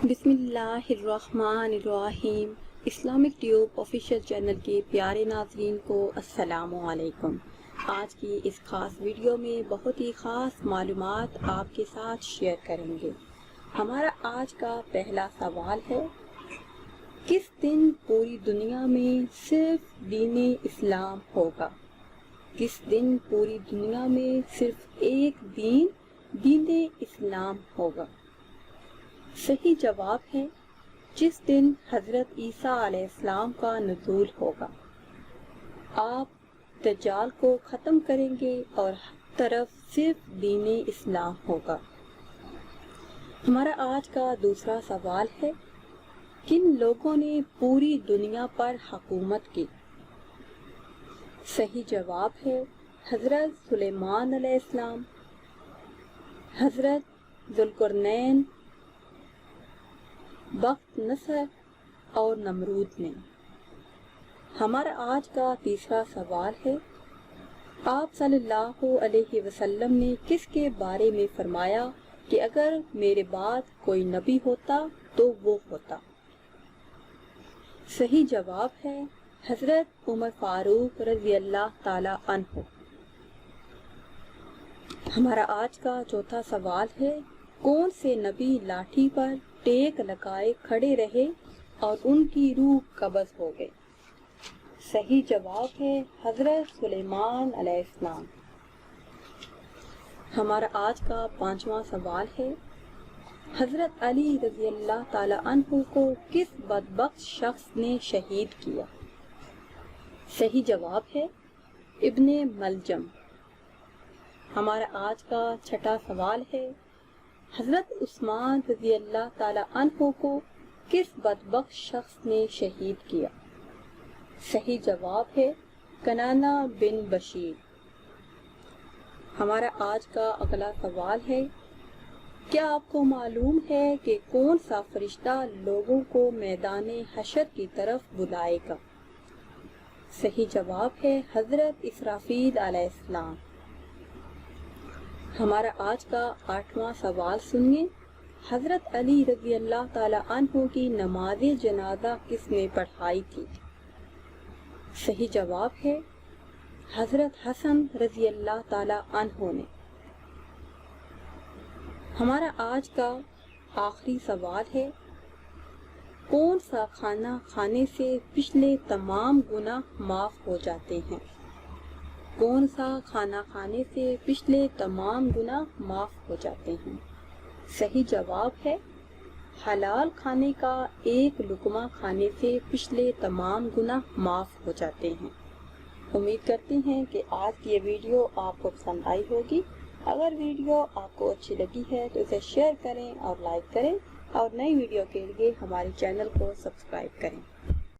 بسم اللہ الرحمن الرحیم۔ اسلامک ٹیوب آفیشیل چینل کے پیارے ناظرین کو السلام علیکم۔ آج کی اس خاص ویڈیو میں بہت ہی خاص معلومات آپ کے ساتھ شیئر کریں گے۔ ہمارا آج کا پہلا سوال ہے، کس دن پوری دنیا میں صرف دین اسلام ہوگا؟ کس دن پوری دنیا میں صرف ایک دین اسلام ہوگا؟ صحیح جواب ہے، جس دن حضرت عیسیٰ علیہ السلام کا نزول ہوگا۔ آپ دجال کو ختم کریں گے اور ہر طرف صرف دین اسلام ہوگا۔ ہمارا آج کا دوسرا سوال ہے، کن لوگوں نے پوری دنیا پر حکومت کی؟ صحیح جواب ہے، حضرت سلیمان علیہ السلام، حضرت ذوالقرنین، بخت نصر اور نمرود نے۔ ہمارا آج کا تیسرا سوال ہے، آپ صلی اللہ علیہ وسلم نے کس کے بارے میں فرمایا کہ اگر میرے بعد کوئی نبی ہوتا تو وہ ہوتا؟ صحیح جواب ہے، حضرت عمر فاروق رضی اللہ تعالی عنہ۔ ہمارا آج کا چوتھا سوال ہے، کون سے نبی لاٹھی پر ٹیک لگائے کھڑے رہے اور ان کی روح قبض ہو گئی؟ صحیح جواب ہے، حضرت سلیمان علیہ السلام۔ ہمارا آج کا پانچواں سوال ہے، حضرت علی رضی اللہ تعالی عنہ کو کس بدبخت شخص نے شہید کیا؟ صحیح جواب ہے، ابن ملجم۔ ہمارا آج کا چھٹا سوال ہے، حضرت عثمان رضی اللہ تعالی عنہ کو کس بدبخت شخص نے شہید کیا؟ صحیح جواب ہے، کنانہ بن بشیر۔ ہمارا آج کا اگلا سوال ہے، کیا آپ کو معلوم ہے کہ کون سا فرشتہ لوگوں کو میدان حشر کی طرف بلائے گا؟ صحیح جواب ہے، حضرت اسرافیل علیہ السلام۔ ہمارا آج کا آٹھواں سوال سنیے، حضرت علی رضی اللہ تعالی عنہ کی نماز جنازہ کس نے پڑھائی تھی؟ صحیح جواب ہے، حضرت حسن رضی اللہ تعالی عنہ نے۔ ہمارا آج کا آخری سوال ہے، کون سا کھانا کھانے سے پچھلے تمام گناہ معاف ہو جاتے ہیں؟ کون سا کھانا کھانے سے پچھلے تمام گناہ معاف ہو جاتے ہیں؟ صحیح جواب ہے، حلال کھانے کا ایک لقمہ کھانے سے پچھلے تمام گناہ معاف ہو جاتے ہیں۔ امید کرتے ہیں کہ آج کی یہ ویڈیو آپ کو پسند آئی ہوگی۔ اگر ویڈیو آپ کو اچھی لگی ہے تو اسے شیئر کریں اور لائک کریں، اور نئی ویڈیو کے لیے ہمارے چینل کو سبسکرائب کریں۔